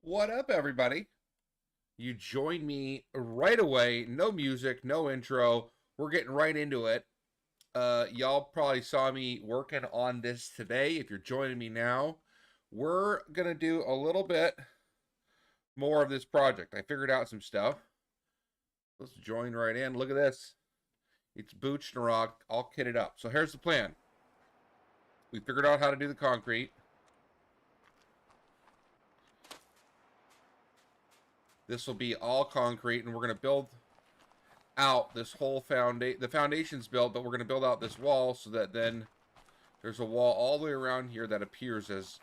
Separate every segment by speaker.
Speaker 1: What up, everybody? You joined me right away. No music, no intro. We're getting right into it. Y'all probably saw me working on this today. If you're joining me now, we're gonna do a little bit more of this project. I figured out some stuff. Let's join right in. Look at this. It's BoochCorp all kitted up. So here's the plan. We figured out how to do the concrete. This will be all concrete, and we're gonna build out this whole foundation. The foundation's built, but we're going to build out this wall so that then there's a wall all the way around here that appears as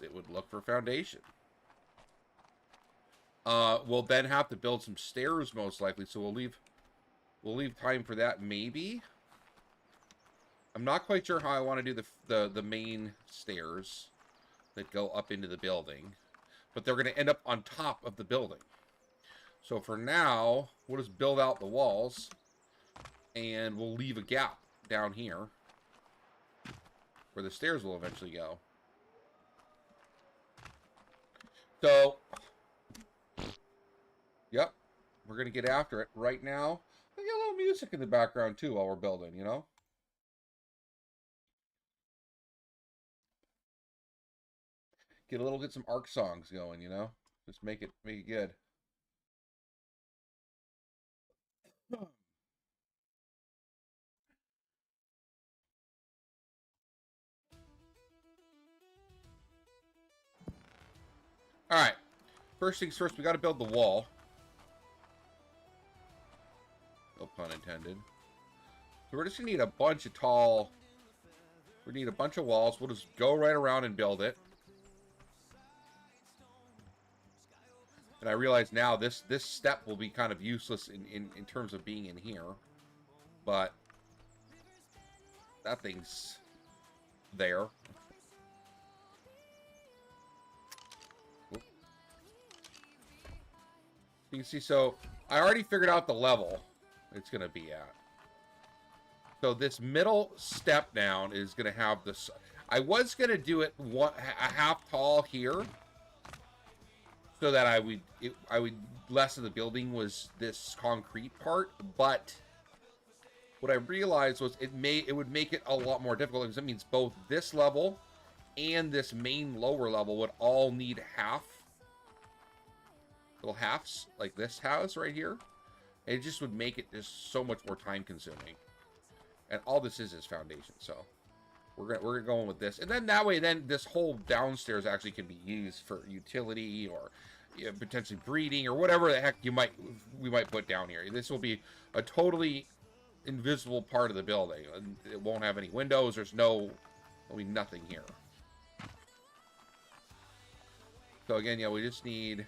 Speaker 1: it would look for foundation. We'll then have to build some stairs most likely, so we'll leave time for that maybe. I'm not quite sure how I want to do the main stairs that go up into the building, but they're going to end up on top of the building. So for now, we'll just build out the walls, and we'll leave a gap down here where the stairs will eventually go. So, yep, we're going to get after it right now. I get a little music in the background, too, while we're building, you know? Get some ARK songs going, you know? Just make it good. Alright. First things first, we got to build the wall. No pun intended. So we're just going to need a bunch of tall... We need a bunch of walls. We'll just go right around and build it. And I realize now this step will be kind of useless in terms of being in here. But that thing's there. You can see, so I already figured out the level it's going to be at. So this middle step down is going to have this. I was going to do it a half tall here, so that I would less of the building was this concrete part. But what I realized was it would make it a lot more difficult, because it means both this level and this main lower level would all need little halves like this house right here. It just would make it just so much more time consuming. And all this is foundation, so we're going with this. And then that way, then this whole downstairs actually can be used for utility, or potentially breeding, or whatever the heck we might put down here. This will be a totally invisible part of the building. It won't have any windows. There'll be nothing here. So again, yeah, we just need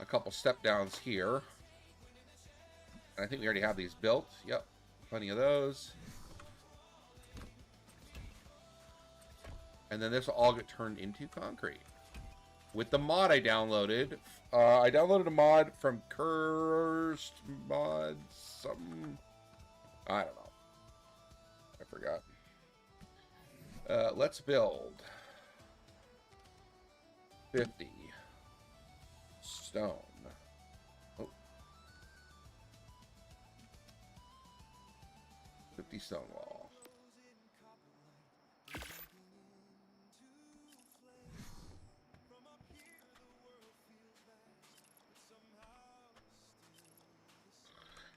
Speaker 1: a couple step downs here. And I think we already have these built. Yep. Plenty of those. And then this will all get turned into concrete. With the mod I downloaded. I downloaded a mod from Cursed Mod something. I don't know. I forgot. Let's build 50 stone. 50 stone wall.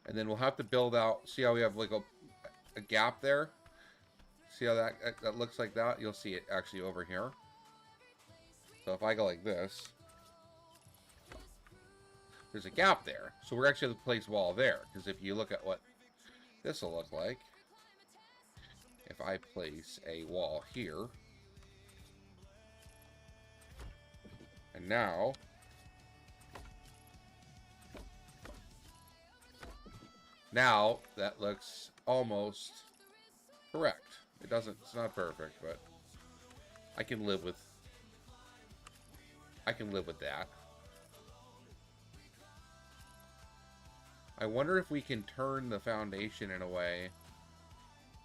Speaker 1: And then we'll have to build out. See how we have like a gap there? See how that looks like that? You'll see it actually over here. So if I go like this, there's a gap there. So we're actually going to place wall there. Because if you look at what this will look like, if I place a wall here, and now that looks almost correct. It's not perfect, but I can live with that. I wonder if we can turn the foundation in a way.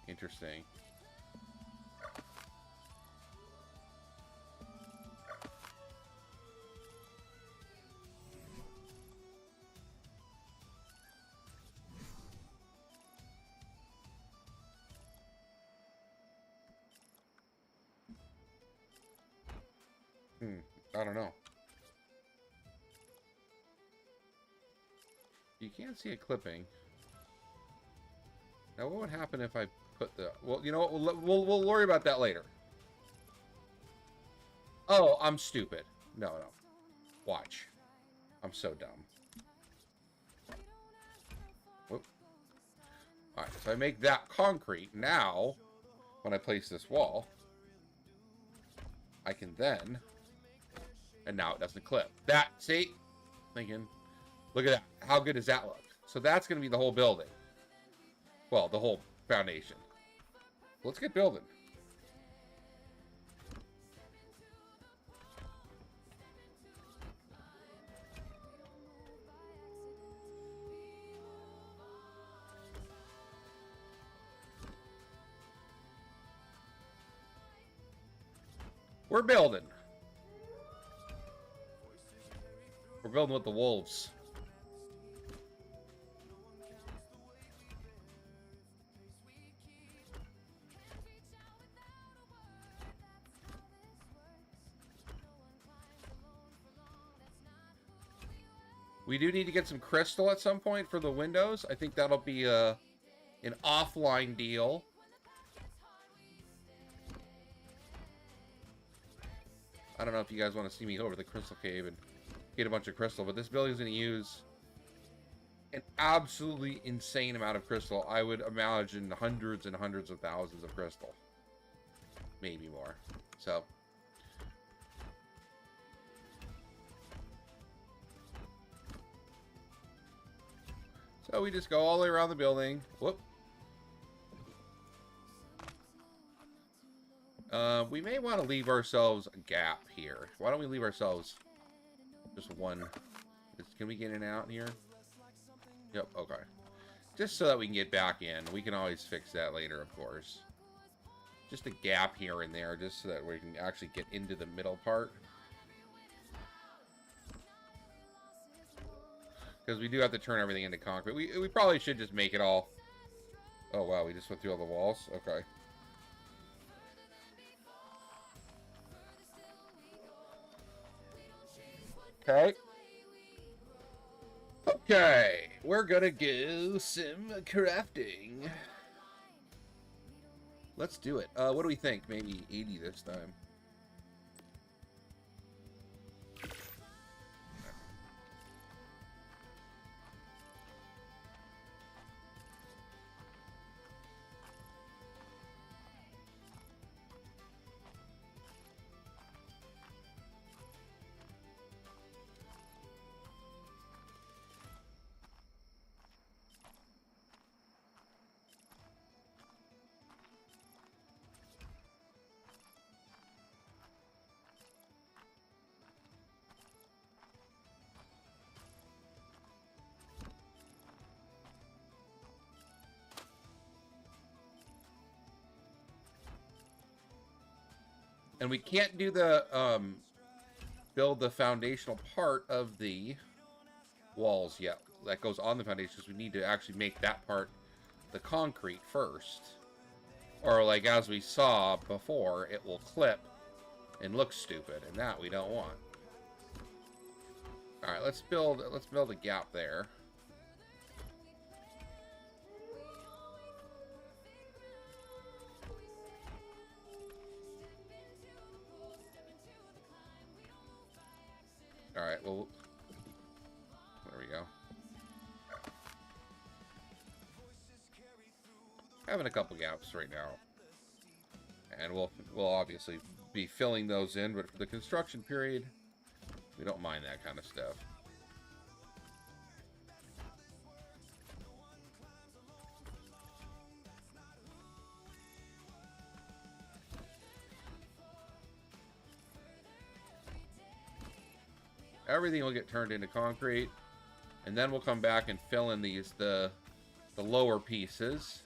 Speaker 1: Interesting. I don't know. You can't see a clipping. Now, what would happen if I put the... Well, you know what? We'll worry about that later. Oh, I'm stupid. No. Watch. I'm so dumb. Whoop. Alright, so I make that concrete. Now, when I place this wall, I can then... And now it doesn't clip. That, see? Thinking, look at that. How good does that look? So that's going to be the whole building. Well, the whole foundation. Let's get building. We're building. We're building with the wolves. We do need to get some crystal at some point for the windows. I think that'll be an offline deal. I don't know if you guys want to see me over the crystal cave and get a bunch of crystal, but this building is going to use an absolutely insane amount of crystal. I would imagine hundreds and hundreds of thousands of crystal. Maybe more. So... So we just go all the way around the building. Whoop. We may want to leave ourselves a gap here. Why don't we leave ourselves just one? Can we get in and out here? Yep, okay. Just so that we can get back in. We can always fix that later, of course. Just a gap here and there, just so that we can actually get into the middle part. Because we do have to turn everything into concrete. We probably should just make it all... Oh, wow, we just went through all the walls? Okay. Okay. Okay, we're gonna do some crafting. Let's do it. What do we think? Maybe 80 this time. And we can't do the, build the foundational part of the walls yet. That goes on the foundation, because we need to actually make that part the concrete first. Or, like, as we saw before, it will clip and look stupid, and that we don't want. Alright, let's build a gap there. Alright, well, there we go. Having a couple gaps right now. And we'll obviously be filling those in, but for the construction period, we don't mind that kind of stuff. Everything will get turned into concrete, and then we'll come back and fill in the lower pieces.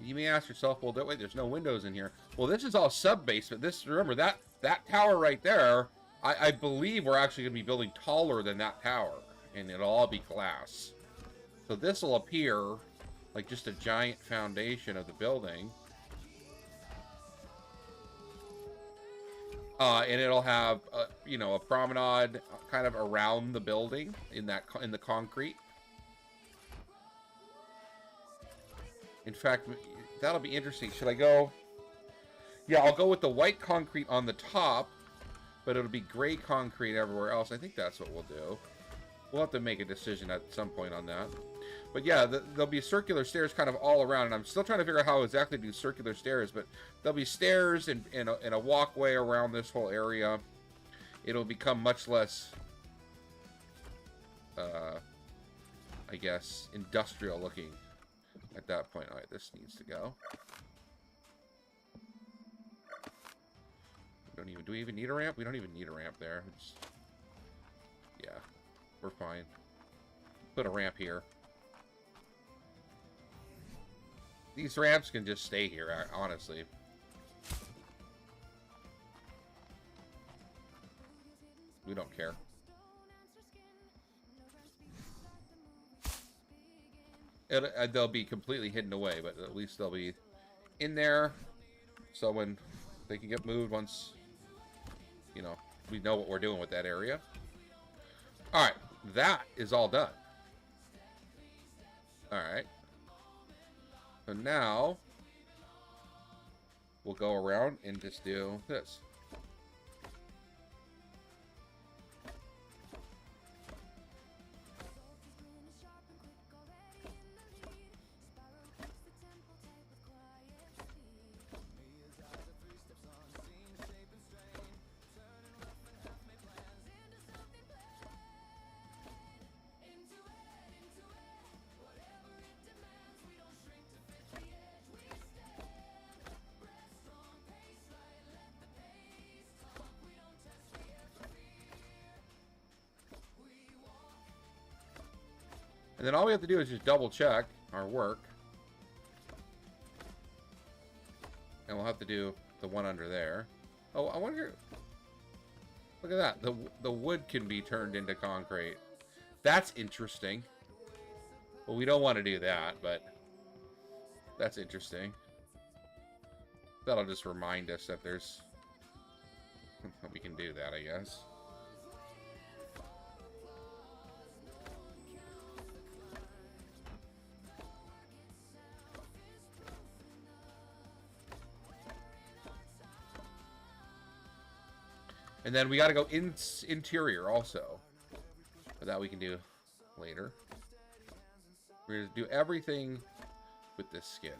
Speaker 1: You may ask yourself, well, wait, there's no windows in here. Well, this is all sub-basement. Remember, that tower right there, I believe we're actually going to be building taller than that tower, and it'll all be glass. So this will appear like just a giant foundation of the building. And it'll have, you know, a promenade kind of around the building in the concrete. In fact, that'll be interesting. Should I go? Yeah, I'll go with the white concrete on the top, but it'll be gray concrete everywhere else. I think that's what we'll do. We'll have to make a decision at some point on that. But yeah, there'll be circular stairs kind of all around, and I'm still trying to figure out how exactly to do circular stairs, but there'll be stairs and a walkway around this whole area. It'll become much less, I guess, industrial looking at that point. All right, this needs to go. Do we even need a ramp? We don't even need a ramp there. Yeah, we're fine. Put a ramp here. These ramps can just stay here, honestly. We don't care. They'll be completely hidden away, but at least they'll be in there. So when they can get moved once, you know, we know what we're doing with that area. Alright, that is all done. Alright. So now, we'll go around and just do this. And then all we have to do is just double check our work. And we'll have to do the one under there. Oh, I wonder... Look at that. The wood can be turned into concrete. That's interesting. Well, we don't want to do that, but... That's interesting. That'll just remind us that there's... we can do that, I guess. And then we got to go interior also. But that we can do later. We're going to do everything with this skin.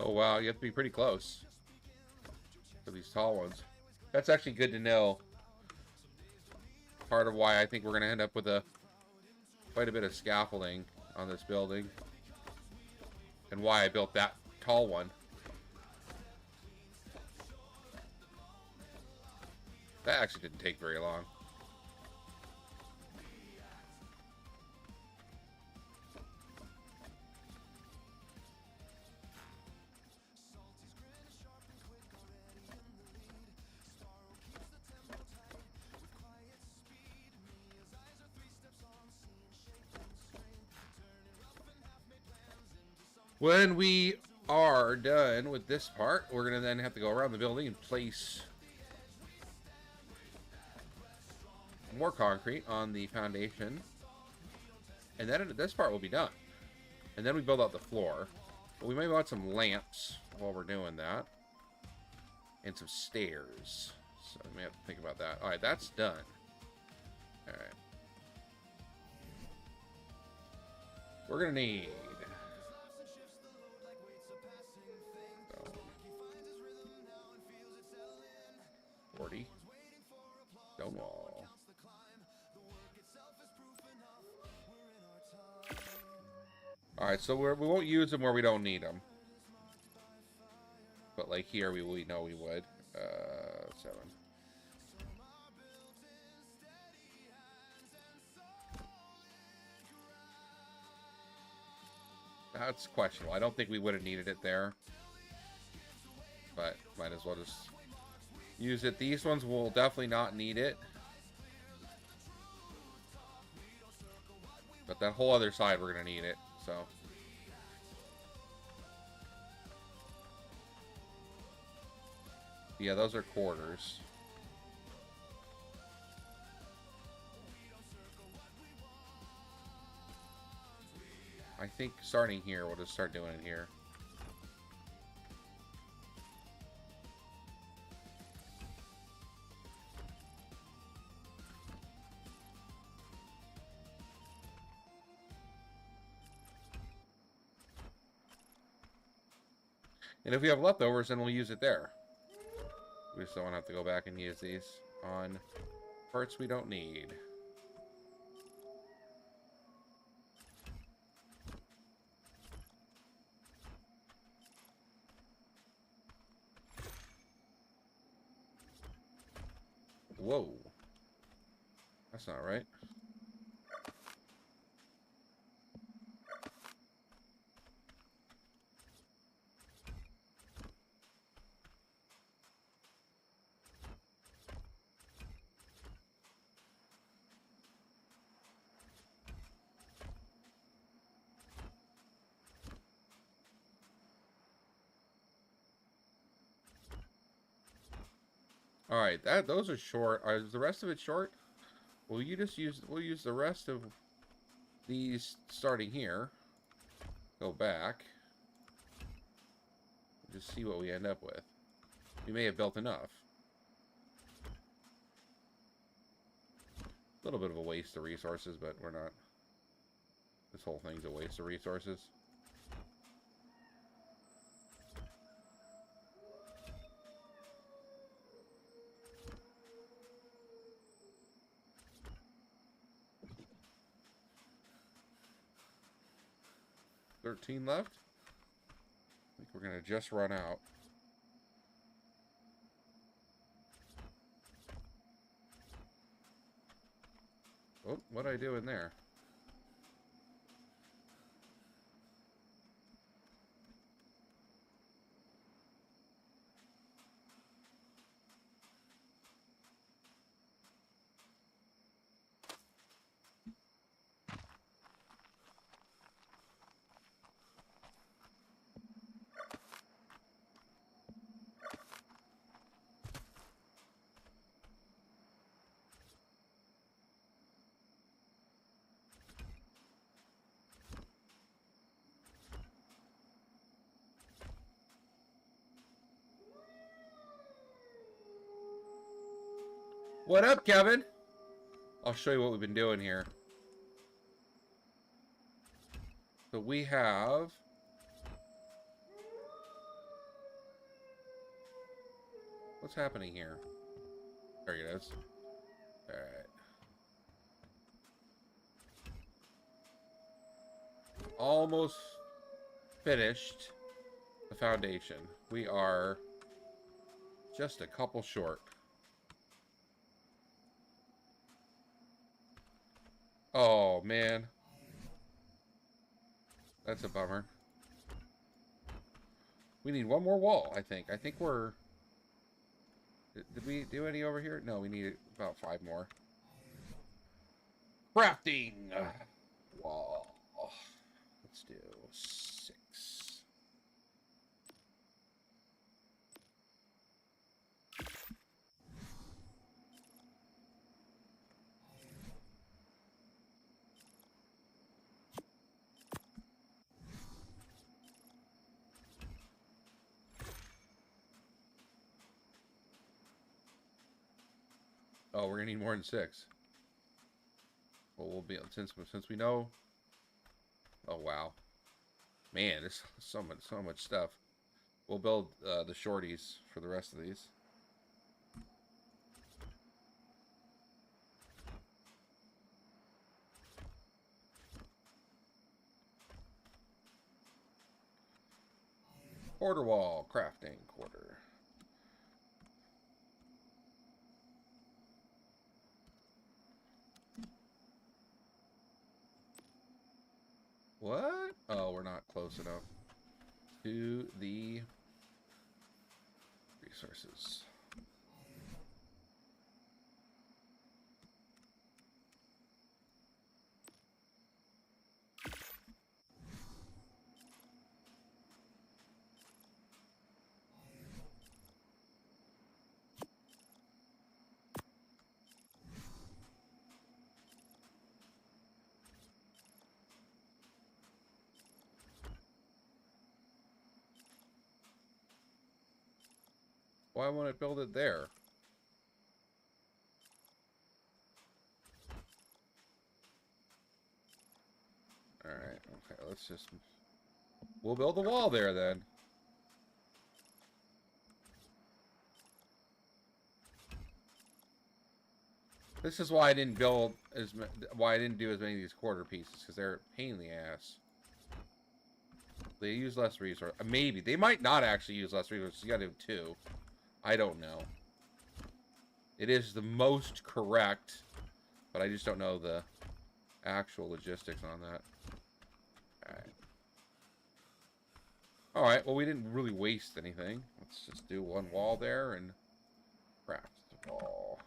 Speaker 1: Oh wow, you have to be pretty close for these tall ones. That's actually good to know. Part of why I think we're going to end up with quite a bit of scaffolding on this building. And why I built that tall one. That actually didn't take very long. When we are done with this part, we're going to then have to go around the building and place more concrete on the foundation. And then this part will be done. And then we build out the floor. But we may want some lamps while we're doing that. And some stairs. So we may have to think about that. Alright, that's done. Alright. We're going to need 40 stone wall. Alright, so we won't use them where we don't need them. But like here, we know we would. 7. That's questionable. I don't think we would have needed it there. But might as well just use it. These ones will definitely not need it. But that whole other side, we're going to need it. So. Yeah, those are quarters. I think starting here, we'll just start doing it here. And if we have leftovers, then we'll use it there. We just don't have to go back and use these on parts we don't need. Whoa. That's not right. All right, those are short. Is the rest of it short? We'll use the rest of these starting here. Go back. Just see what we end up with. We may have built enough. A little bit of a waste of resources, but we're not. This whole thing's a waste of resources. $13 left. I think we're gonna just run out. Oh, what did I do in there? What up, Kevin? I'll show you what we've been doing here. So we have... What's happening here? There it is. Alright. Almost finished the foundation. We are just a couple short. Oh, man. That's a bummer. We need one more wall, I think. I think we're... Did we do any over here? No, we need about 5 more. Crafting! Wall. Let's do 6. Oh, we're gonna need more than 6. Well, we'll be since we know. Oh wow, man, there's so much stuff. We'll build the shorties for the rest of these. Quarter wall crafting quarter. What? Oh, we're not close enough to the resources. Why won't it build it there? Alright, okay, let's just... We'll build the wall there, then. This is why I didn't build why I didn't do as many of these quarter pieces, because they're a pain in the ass. They use less resources. Maybe. They might not actually use less resources. You gotta do 2. I don't know. It is the most correct, but I just don't know the actual logistics on that. Alright. Alright, well, we didn't really waste anything. Let's just do one wall there and craft the wall.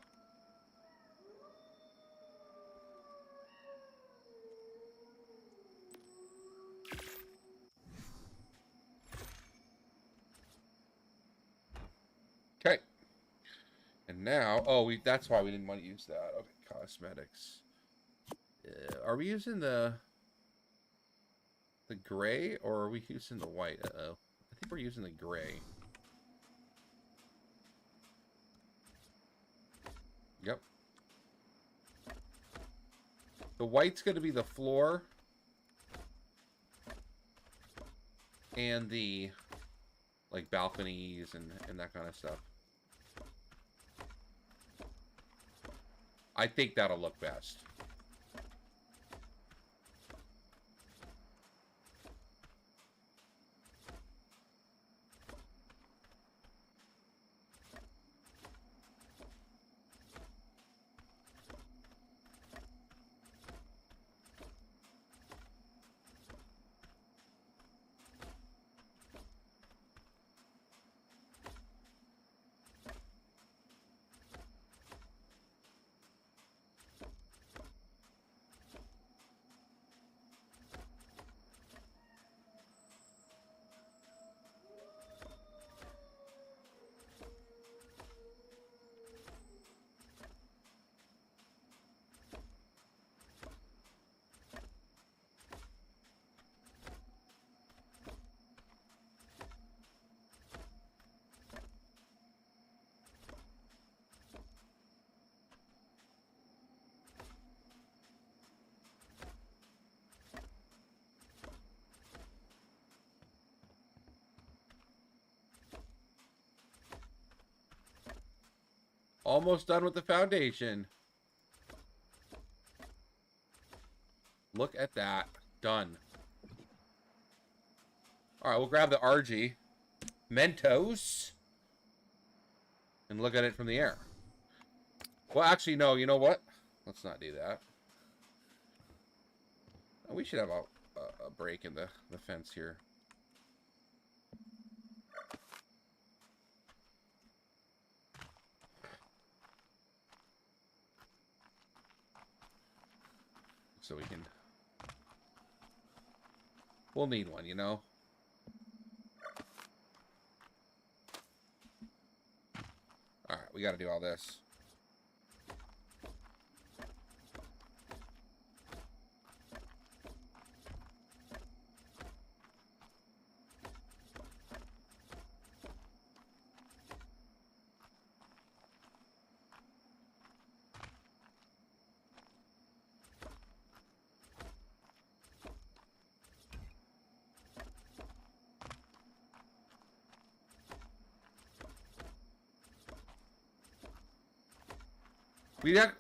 Speaker 1: Okay. And now, oh, that's why we didn't want to use that. Okay, cosmetics. Are we using the gray, or are we using the white? Uh-oh. I think we're using the gray. Yep. The white's going to be the floor and the, like, balconies and that kind of stuff. I think that'll look best. Almost done with the foundation. Look at that. Done. Alright, we'll grab the RG. Mentos. And look at it from the air. Well, actually, no. You know what? Let's not do that. We should have a break in the fence here. So we can... We'll need one, you know? Alright, we gotta do all this.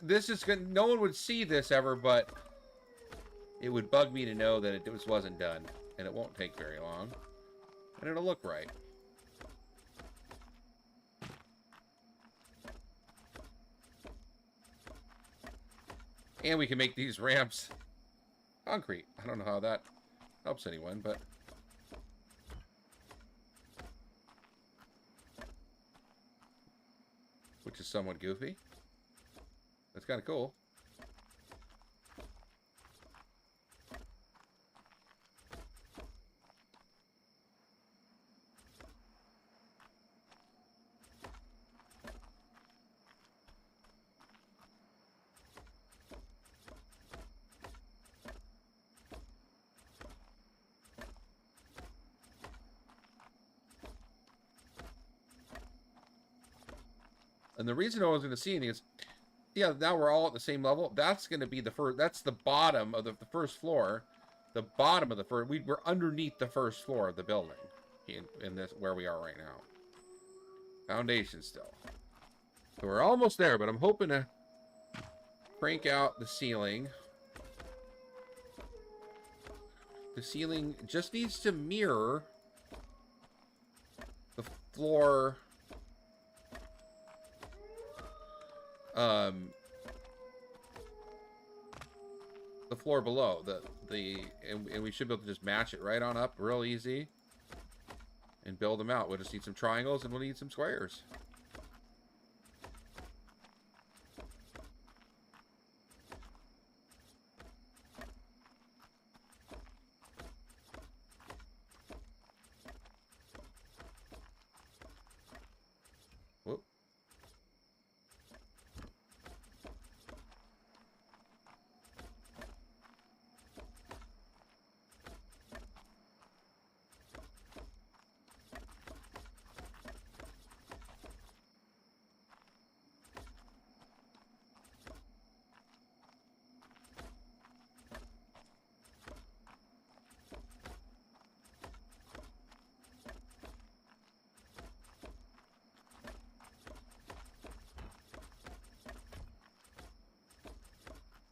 Speaker 1: This is good. No one would see this ever, but it would bug me to know that it wasn't done, and it won't take very long, and it'll look right. And we can make these ramps concrete. I don't know how that helps anyone, but which is somewhat goofy. That's kind of cool. And the reason no one's going to see anything is, yeah, now we're all at the same level. That's going to be the first. That's the bottom of the first floor. The bottom of the first. We're underneath the first floor of the building, in this where we are right now. Foundation still. So we're almost there, but I'm hoping to crank out the ceiling. The ceiling just needs to mirror the floor. The floor below and we should be able to just match it right on up real easy and build them out. We'll just need some triangles and we'll need some squares. Whoop.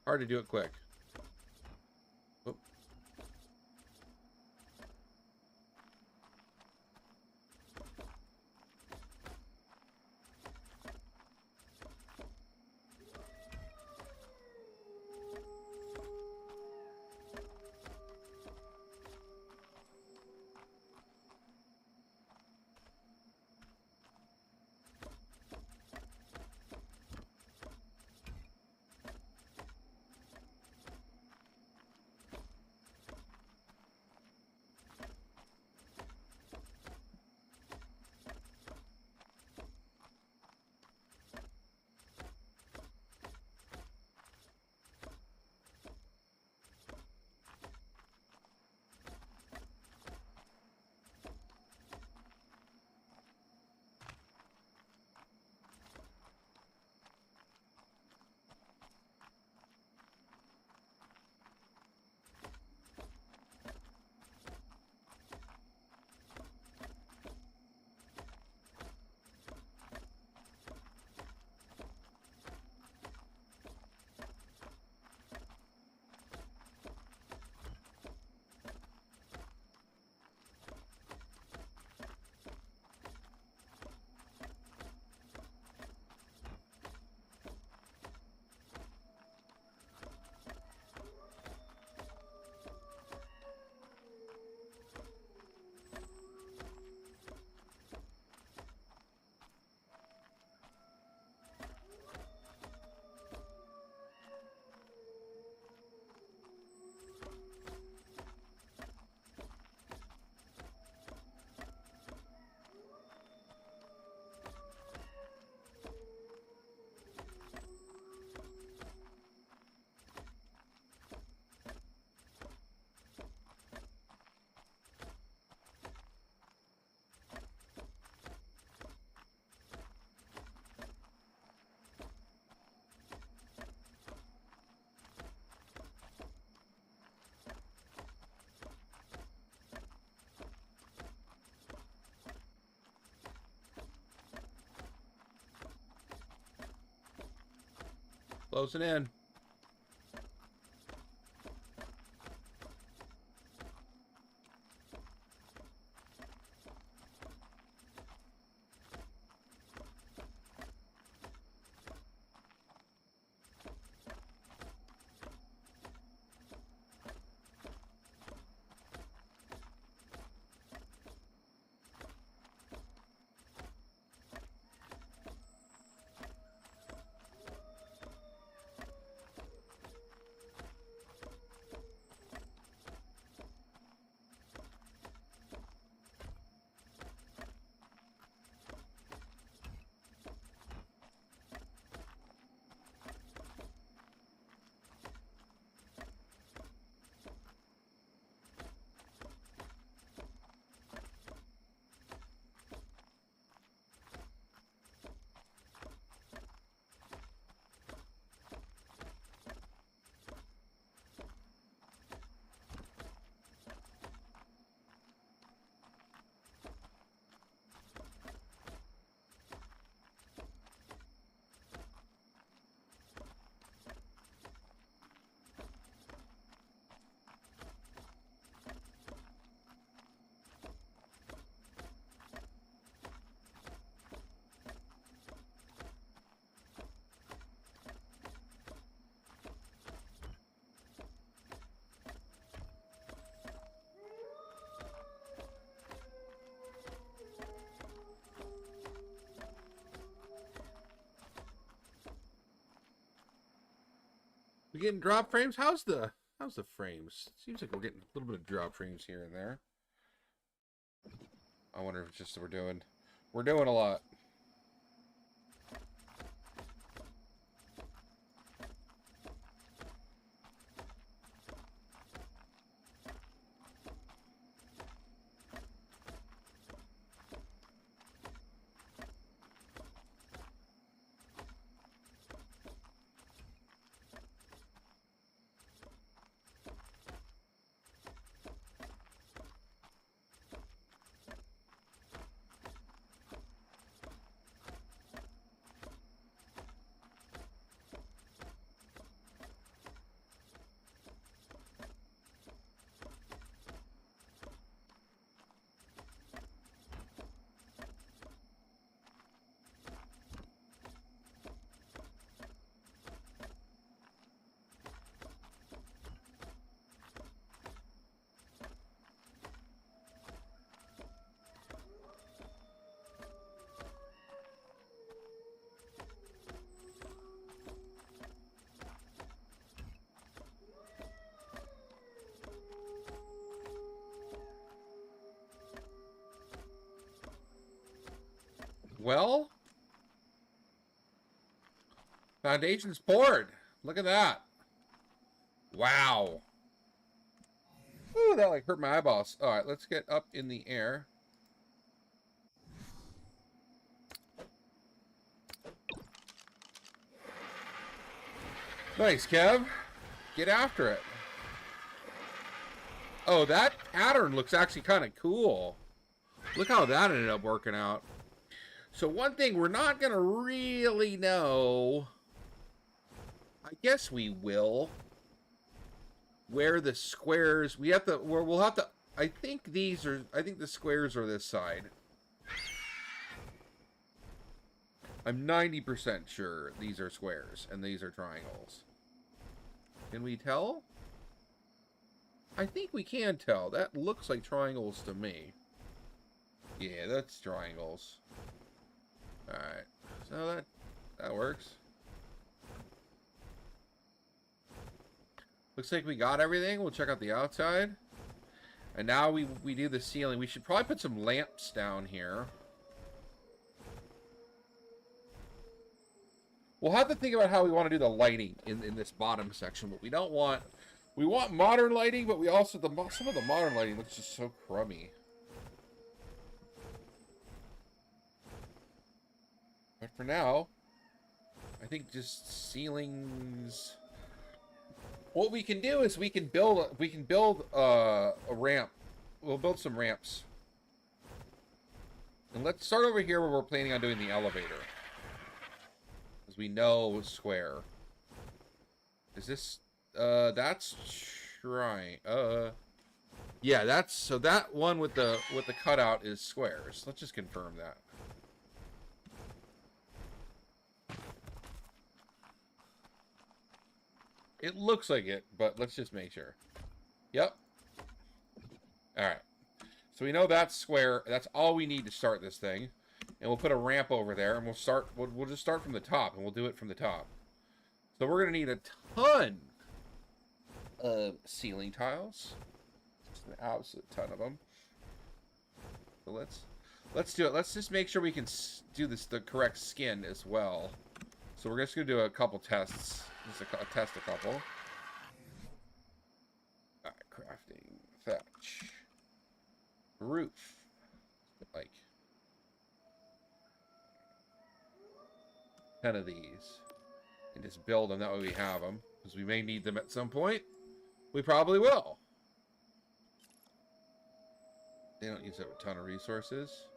Speaker 1: Hard to do it quick. Oop. Closing in. We getting drop frames? How's the frames? Seems like we're getting a little bit of drop frames here and there. I wonder if it's just we're doing a lot. Well, foundation's poured. Look at that. Wow. Ooh, that like hurt my eyeballs. All right, let's get up in the air. Nice, Kev. Get after it. Oh, that pattern looks actually kind of cool. Look how that ended up working out. So one thing we're not going to really know, I guess we will, where the squares, we'll have to, I think the squares are this side. I'm 90% sure these are squares and these are triangles. Can we tell? I think we can tell. That looks like triangles to me. Yeah, that's triangles. Alright, so that works. Looks like we got everything. We'll check out the outside. And now we do the ceiling. We should probably put some lamps down here. We'll have to think about how we want to do the lighting in this bottom section. But we don't want... We want modern lighting, but we also... some of the modern lighting looks just so crummy. But for now, I think just ceilings. What we can do is we can build a ramp. We'll build some ramps. And let's start over here where we're planning on doing the elevator. As we know, square. Is this, that's trying, yeah, that's, so that one with the cutout is squares. Let's just confirm that. It looks like it, but let's just make sure. Yep. All right. So we know that's square. That's all we need to start this thing. And we'll put a ramp over there, and we'll just start from the top, and we'll do it from the top. So we're going to need a ton of ceiling tiles. Just an absolute ton of them. So let's do it. Let's just make sure we can do this the correct skin as well. So we're just going to do a couple tests. Just test a couple. All right, crafting, thatch, roof, like 10 of these, and just build them. That way we have them, because we may need them at some point. We probably will. They don't use up a ton of resources.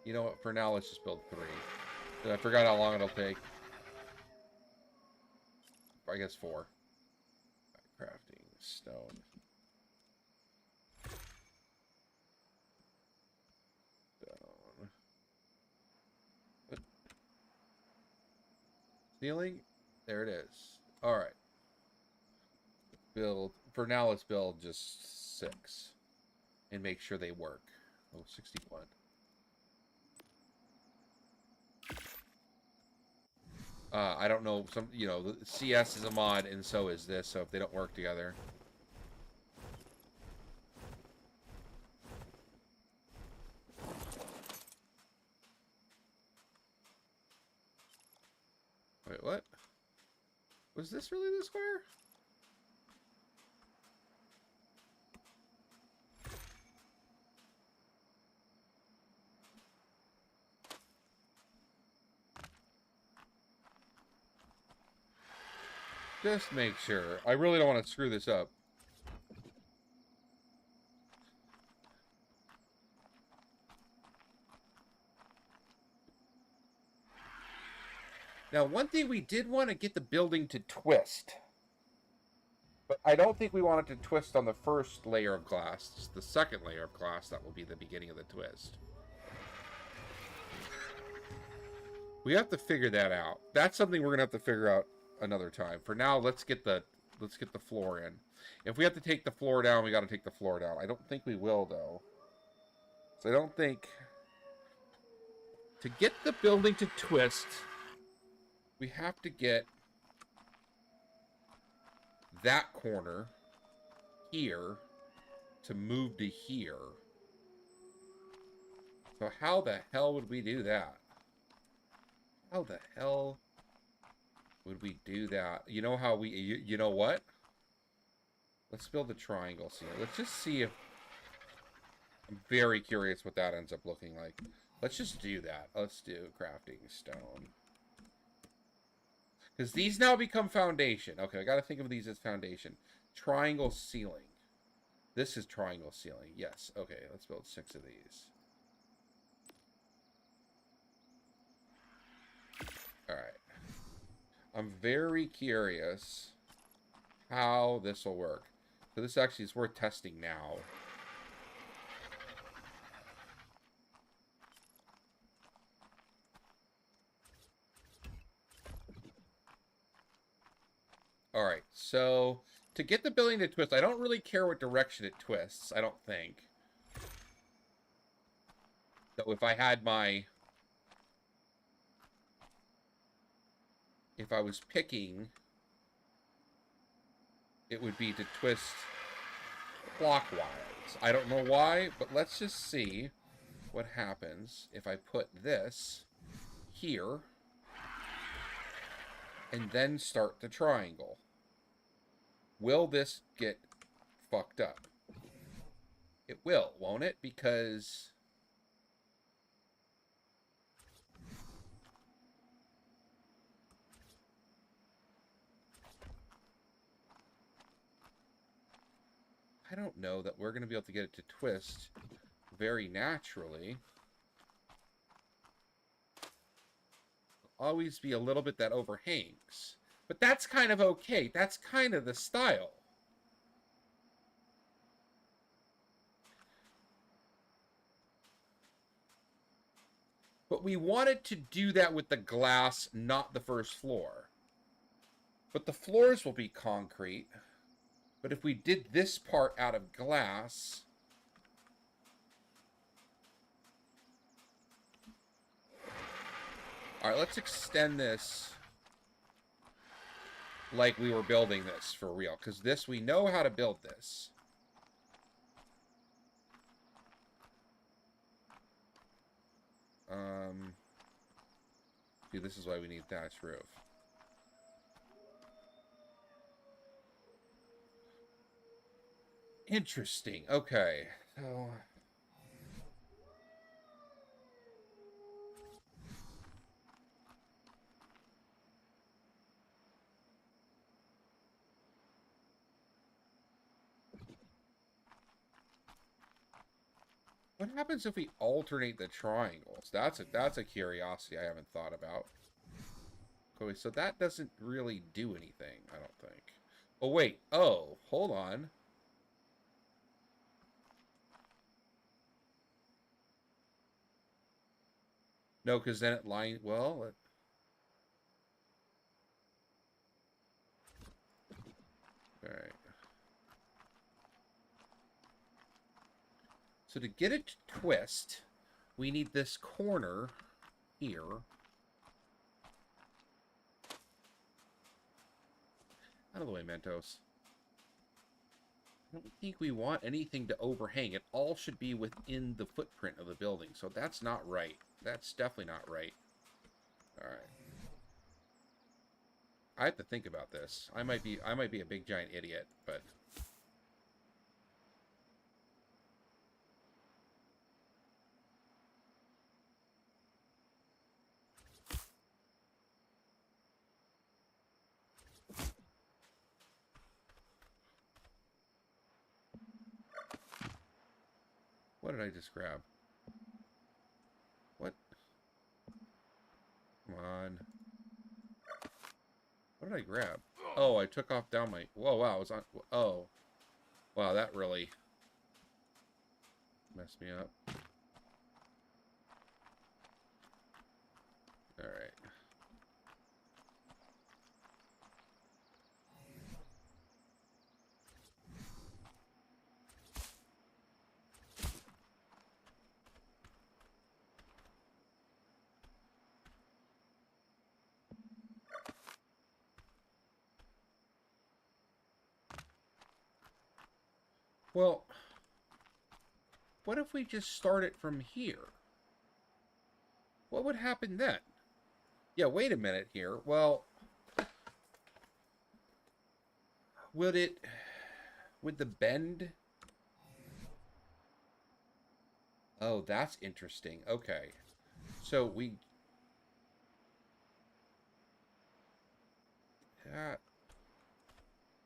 Speaker 1: You know what? For now, let's just build 3. I forgot how long it'll take. I guess 4. Crafting stone. Stone. Ceiling. There it is. All right. Build. For now, let's build just 6. And make sure they work. Oh, 61. I don't know, the CS is a mod, and so is this, so if they don't work together. Wait, what? Was this really the square? Just make sure. I really don't want to screw this up. Now, one thing we did want to get the building to twist. But I don't think we want it to twist on the first layer of glass. It's the second layer of glass that will be the beginning of the twist. We have to figure that out. That's something we're going to have to figure out another time. For now, let's get the floor in. If we have to take the floor down, we got to take the floor down. I don't think we will, though. So I don't think... To get the building to twist, we have to get that corner here to move to here. So how the hell would we do that? How the hell would we do that? You know how we... You know what? Let's build a triangle here. Let's just see if... I'm very curious what that ends up looking like. Let's just do that. Let's do crafting stone. Because these now become foundation. Okay, I got to think of these as foundation. Triangle ceiling. This is triangle ceiling. Yes. Okay, let's build 6 of these. Alright. I'm very curious how this will work. So this actually is worth testing now. Alright, so to get the building to twist, I don't really care what direction it twists, I don't think. So if I had my... If I was picking, it would be to twist clockwise. I don't know why, but let's just see what happens if I put this here and then start the triangle. Will this get fucked up? It will, won't it? Because... I don't know that we're going to be able to get it to twist very naturally. Always be a little bit that overhangs. But that's kind of okay. That's kind of the style. But we wanted to do that with the glass, not the first floor. But the floors will be concrete. But if we did this part out of glass... All right, let's extend this like we were building this for real. Because this, we know how to build this. See, this is why we need thatched roof. Interesting. Okay. So... what happens if we alternate the triangles? That's a curiosity I haven't thought about. Okay, so that doesn't really do anything, I don't think. Oh, wait. Oh, hold on. No, because then it line... Well... Alright. So to get it to twist, we need this corner here. Out of the way, Mentos. I don't think we want anything to overhang. It all should be within the footprint of the building. So that's not right. That's definitely not right. Alright. I have to think about this. I might be a big giant idiot, but... What did I just grab? What? Come on. What did I grab? Oh, I took off down my... Whoa, wow, I was on... Oh. Wow, that really messed me up. Alright. Well, what if we just start it from here? What would happen then? Yeah, wait a minute here. Well, would the bend... Oh, that's interesting. Okay. So we...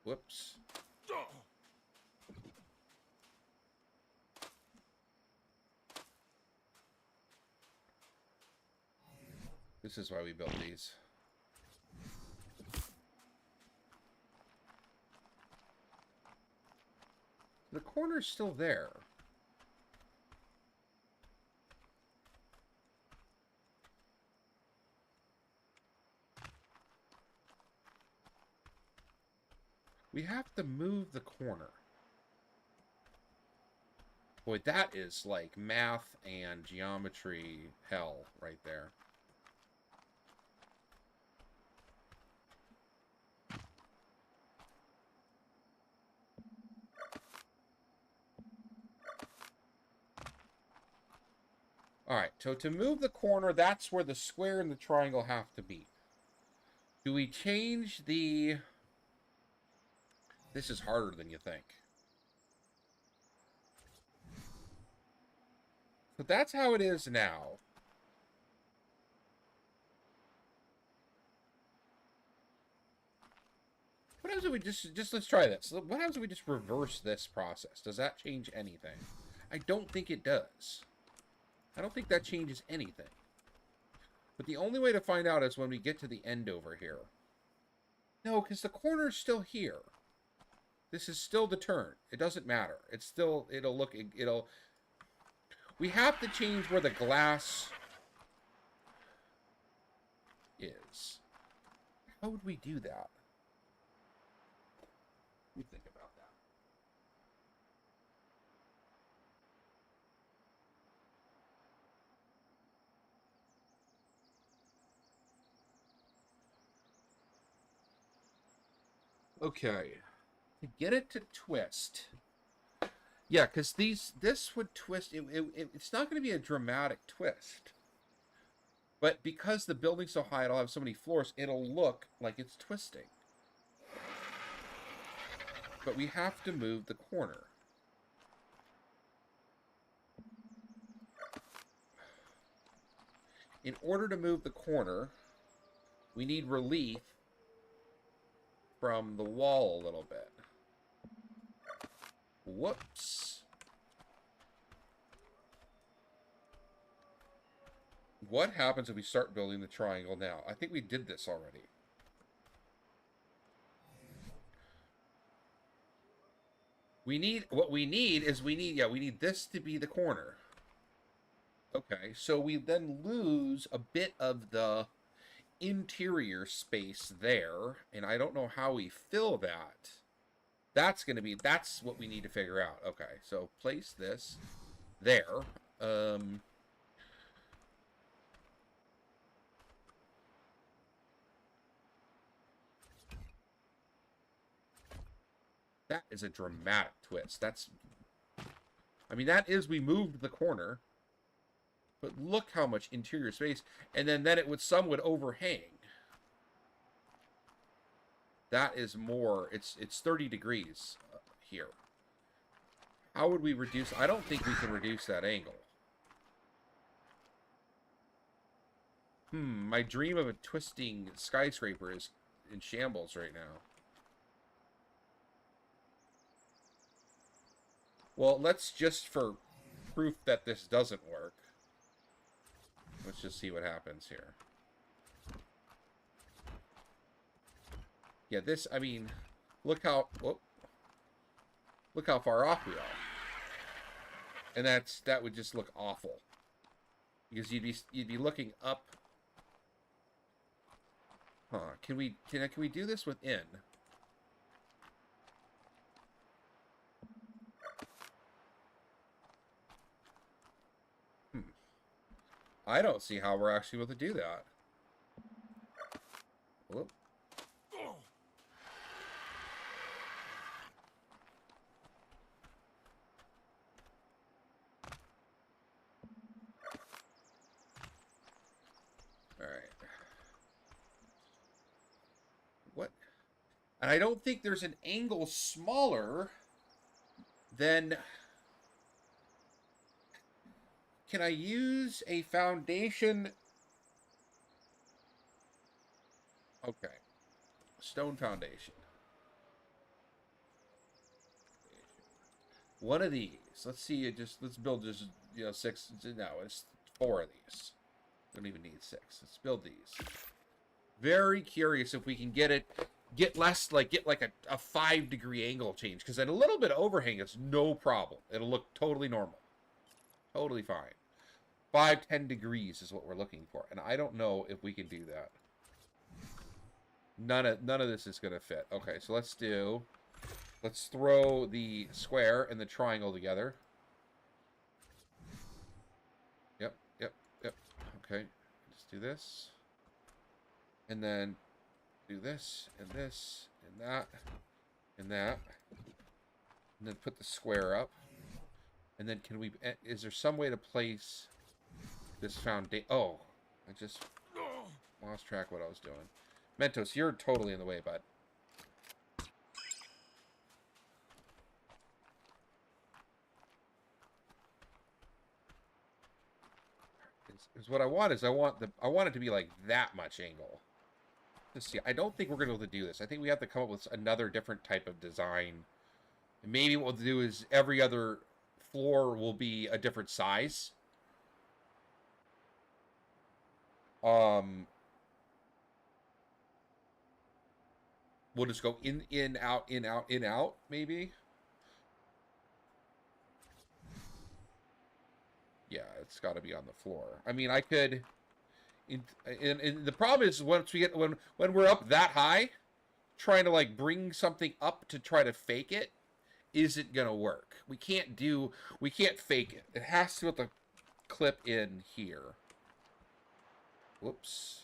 Speaker 1: Whoops. This is why we built these. The corner's still there. We have to move the corner. Boy, that is like math and geometry hell right there. Alright, so to move the corner, that's where the square and the triangle have to be. Do we change the... This is harder than you think. So that's how it is now. What happens if we just let's try this. What happens if we just reverse this process? Does that change anything? I don't think it does. I don't think that changes anything. But the only way to find out is when we get to the end over here. No, because the corner is still here. This is still the turn. It doesn't matter. It's still, it'll look, it'll... We have to change where the glass is. How would we do that? Let me think about that. Okay. To get it to twist. Yeah, because this would twist. It's not going to be a dramatic twist. But because the building's so high, it'll have so many floors, it'll look like it's twisting. But we have to move the corner. In order to move the corner, we need relief from the wall a little bit. Whoops. What happens if we start building the triangle now? I think we did this already. What we need is we need this to be the corner. Okay, so we then lose a bit of the interior space there, and I don't know how we fill that. That's what we need to figure out. Okay, so place this there. That is a dramatic twist. We moved the corner, but look how much interior space, and then some would overhang. That is more, it's 30 degrees here. How would we reduce? I don't think we can reduce that angle. My dream of a twisting skyscraper is in shambles right now. Well, let's just, for proof that this doesn't work, let's just see what happens here. Yeah, this, I mean, look how far off we are. And that would just look awful. Because you'd be looking up. Huh, can we do this within? I don't see how we're actually able to do that. Whoop. Alright. What? And I don't think there's an angle smaller than... Can I use a foundation? Okay. Stone foundation. One of these. Let's see. Let's build just, 6. No, it's 4 of these. We don't even need 6. Let's build these. Very curious if we can get like a 5-degree angle change, because then a little bit of overhang is no problem. It'll look totally normal. Totally fine. 5-10 degrees is what we're looking for, and I don't know if we can do that. None of this is gonna fit. Okay, so let's throw the square and the triangle together. Yep. Okay, let's do this, and then do this and this and that and that, and then put the square up. And then is there some way to place this foundation? Oh, I just lost track of what I was doing. Mentos, you're totally in the way, bud. Is what I want is I want it to be like that much angle. Let's see. I don't think we're gonna be able to do this. I think we have to come up with another different type of design. And maybe what we'll do is every other floor will be a different size. We'll just go in, out, in, out, in, out, maybe. Yeah, it's got to be on the floor. I mean, I could... And the problem is once we get... When we're up that high, trying to, like, bring something up to try to fake it isn't going to work. We can't fake it. It has to have the clip in here. Whoops.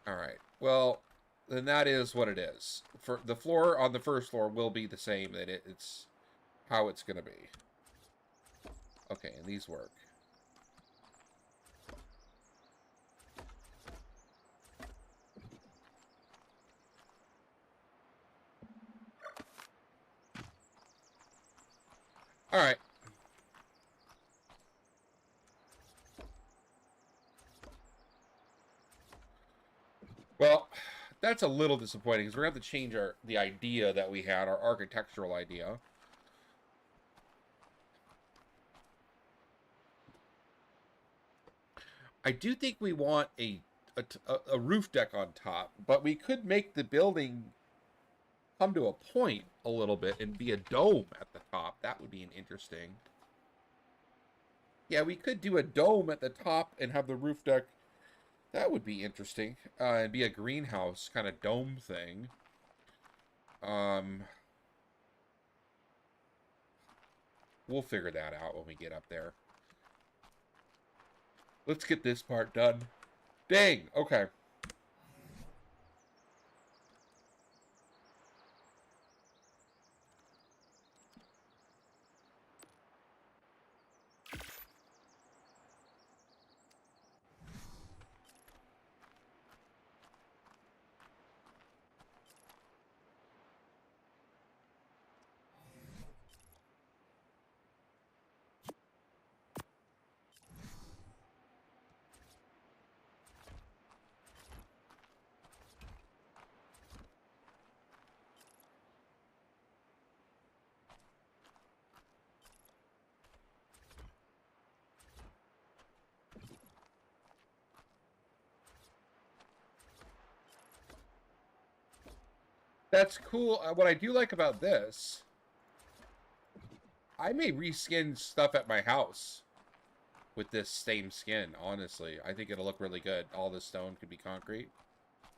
Speaker 1: All right. Well, then that is what it is. For the floor on the first floor will be the same. That it's how it's going to be. Okay, and these work. All right. Well, that's a little disappointing because we're going to have to change the idea that we had, our architectural idea. I do think we want a roof deck on top, but we could make the building come to a point a little bit and be a dome at the top. That would be an interesting. Yeah, we could do a dome at the top and have the roof deck. That would be interesting. And be a greenhouse kind of dome thing. We'll figure that out when we get up there. Let's get this part done. Dang, okay. That's cool. What I do like about this, I may reskin stuff at my house with this same skin, honestly. I think it'll look really good. All this stone could be concrete.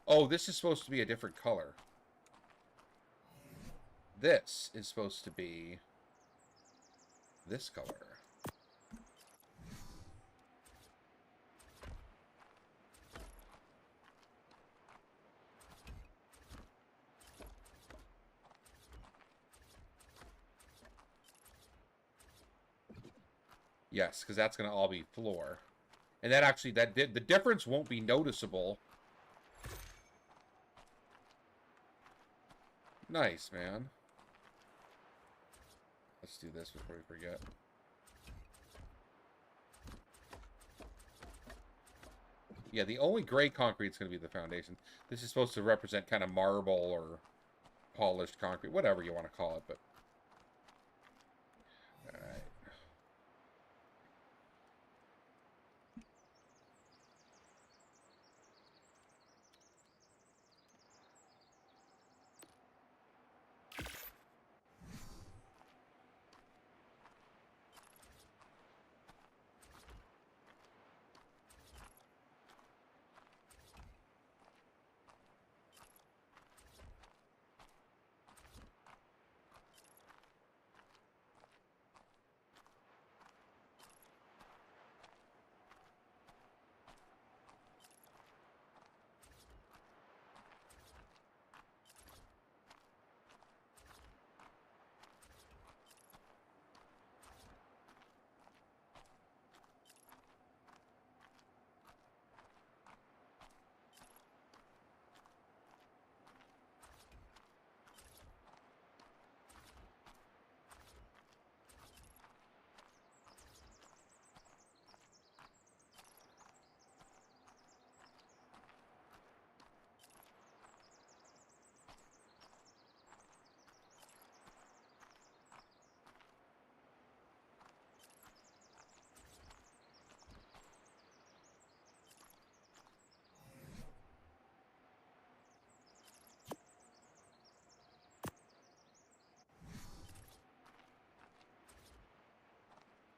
Speaker 1: Oh, this is supposed to be a different color. This is supposed to be this color. Yes, because that's going to all be floor. And that actually, the difference won't be noticeable. Nice, man. Let's do this before we forget. Yeah, the only gray concrete is going to be the foundation. This is supposed to represent kind of marble or polished concrete, whatever you want to call it, but... Alright.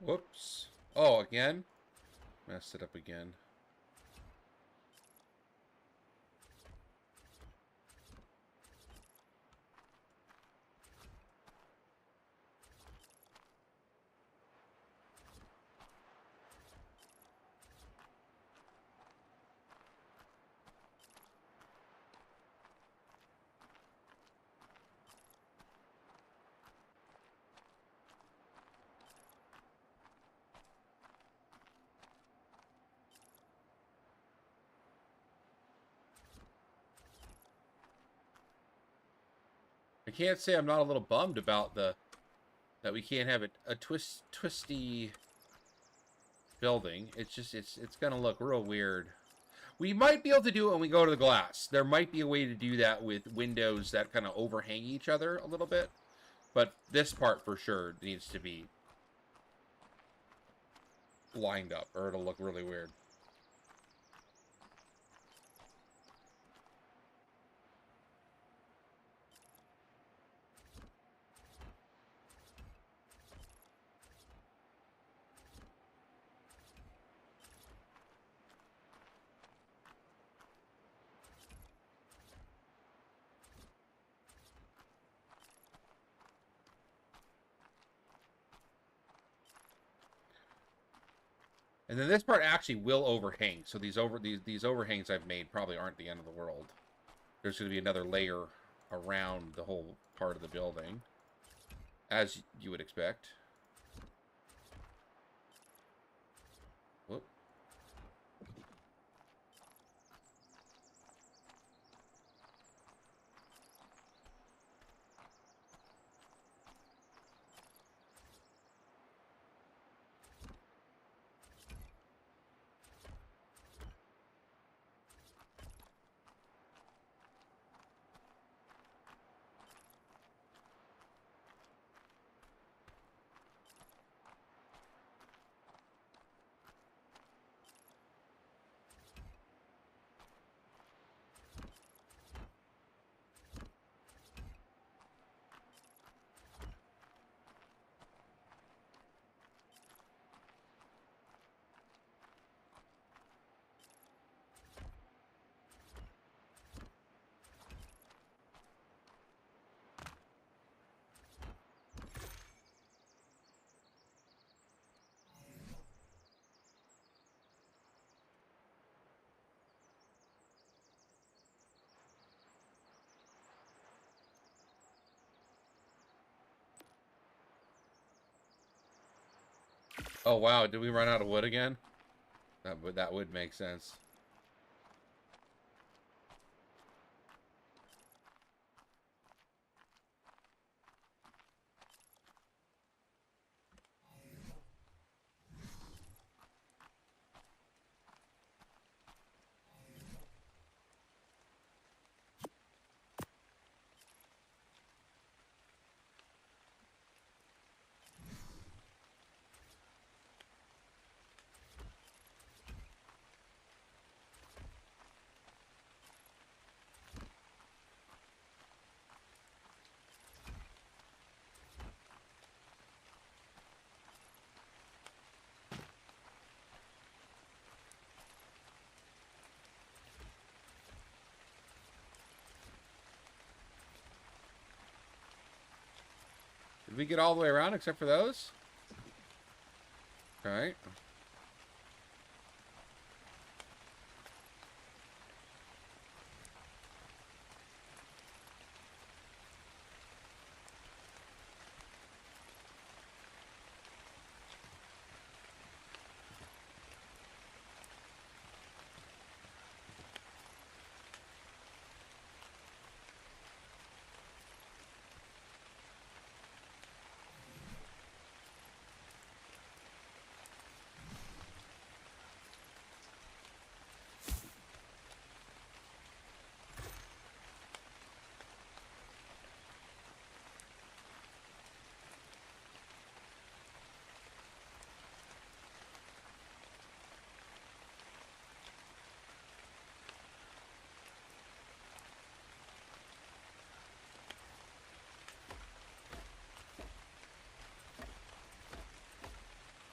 Speaker 1: Whoops. Oh, again? Messed it up again. I can't say I'm not a little bummed about that we can't have a twisty building. It's just it's gonna look real weird. We might be able to do it when we go to the glass. There might be a way to do that with windows that kind of overhang each other a little bit. But this part for sure needs to be lined up or it'll look really weird. And then this part actually will overhang. So these overhangs I've made probably aren't the end of the world. There's going to be another layer around the whole part of the building, as you would expect. Whoop. Oh wow, did we run out of wood again? That would make sense. Did we get all the way around except for those? Alright.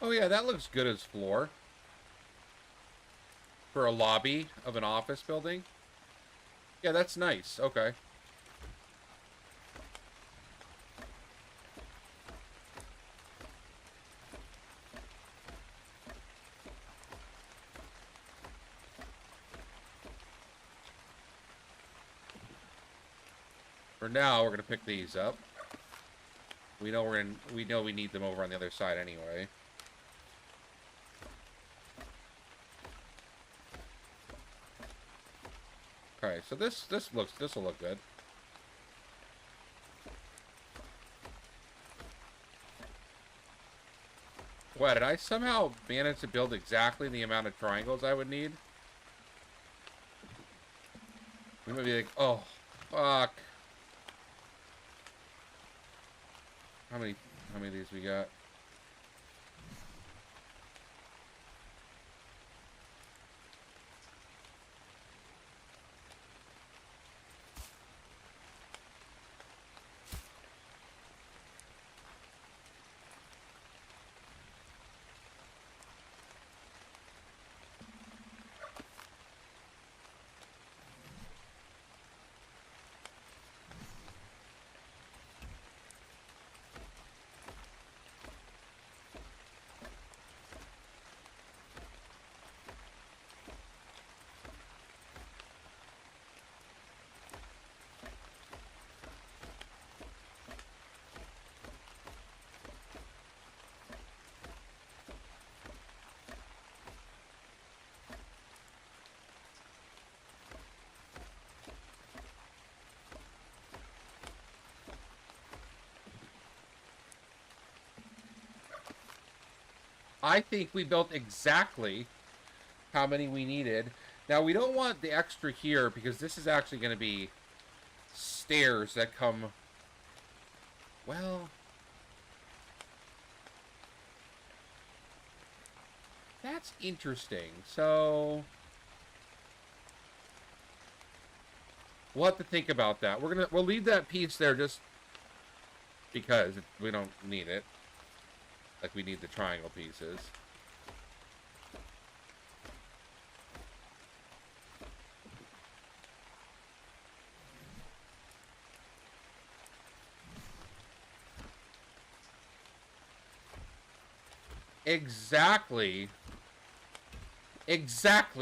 Speaker 1: Oh yeah, that looks good as floor. For a lobby of an office building. Yeah, that's nice. Okay. For now, we're gonna pick these up. We know we need them over on the other side anyway. Okay, so this will look good. What, did I somehow manage to build exactly the amount of triangles I would need? We might be like, oh, fuck. How many of these we got? I think we built exactly how many we needed. Now, we don't want the extra here because this is actually going to be stairs that come... Well... That's interesting. So... We'll have to think about that. We'll leave that piece there just because we don't need it. Like we need the triangle pieces. Exactly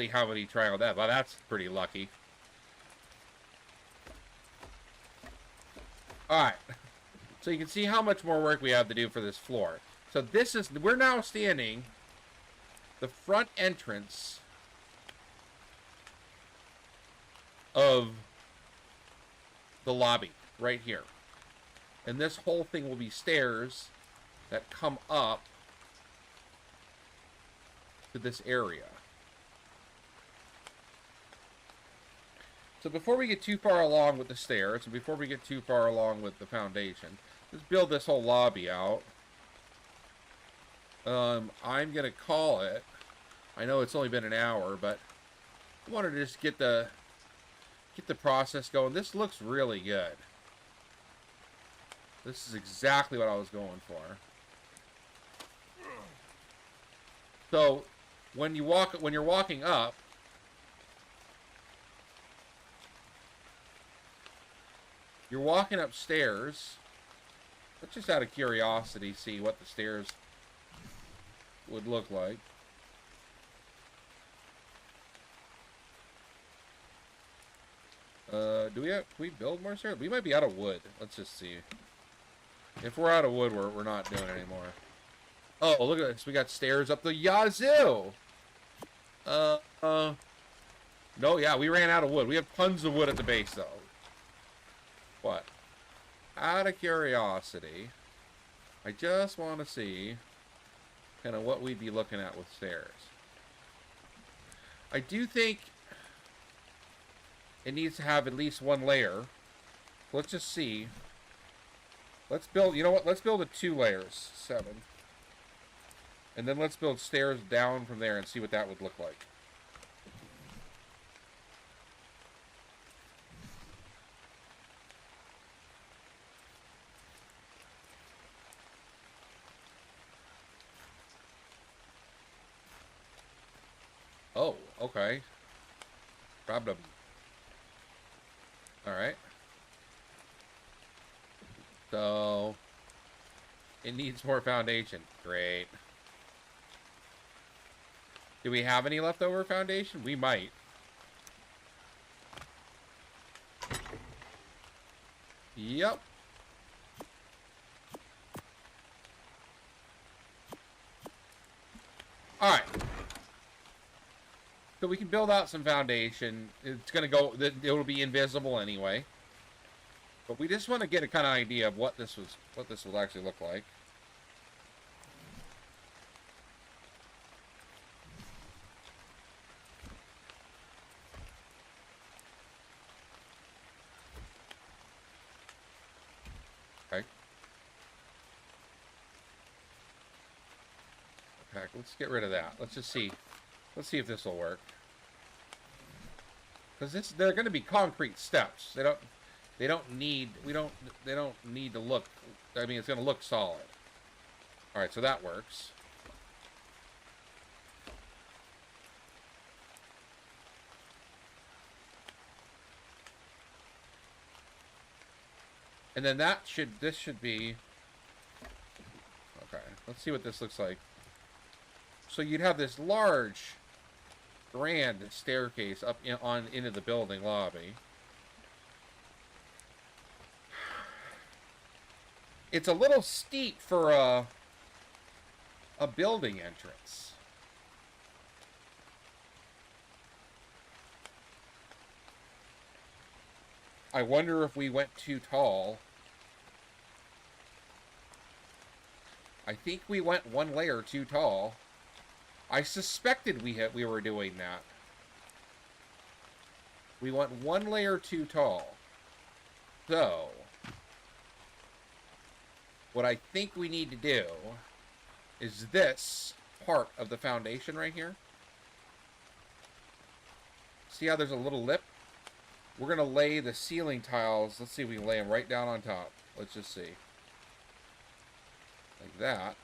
Speaker 1: how many triangle that. Well, that's pretty lucky. Alright. So you can see how much more work we have to do for this floor. So this is, we're now standing the front entrance of the lobby right here. And this whole thing will be stairs that come up to this area. So before we get too far along with the stairs, and before we get too far along with the foundation, let's build this whole lobby out. I'm gonna call it. I know it's only been an hour, but I wanted to just get the process going. This looks really good. This is exactly what I was going for. So when you're walking up, you're walking upstairs. Let's just out of curiosity see what the stairs would look like. Can we build more stairs? We might be out of wood. Let's just see. If we're out of wood, we're not doing it anymore. Oh, look at this. We got stairs up the yazoo. No, yeah, we ran out of wood. We have tons of wood at the base, though. What? Out of curiosity, I just want to see kind of what we'd be looking at with stairs. I do think it needs to have at least one layer. Let's just see. Let's build, you know what? Let's build 2 layers. 7. And then let's build stairs down from there and see what that would look like. Oh, okay. Problem. Alright. So, it needs more foundation. Great. Do we have any leftover foundation? We might. Yep. Alright. So we can build out some foundation. It's going to go, it'll be invisible anyway. But we just want to get a kind of idea of what this will actually look like. Okay. Okay, let's get rid of that. Let's just see. Let's see if this will work. Because they're going to be concrete steps. They don't need to look, I mean, it's going to look solid. All right, so that works. And then this should be, okay, let's see what this looks like. So you'd have this large, grand staircase up into the building lobby. It's a little steep for a building entrance. I wonder if we went too tall. I think we went one layer too tall. I suspected we were doing that. We went one layer too tall. So, what I think we need to do is this part of the foundation right here. See how there's a little lip? We're going to lay the ceiling tiles. Let's see if we can lay them right down on top. Let's just see. Like that.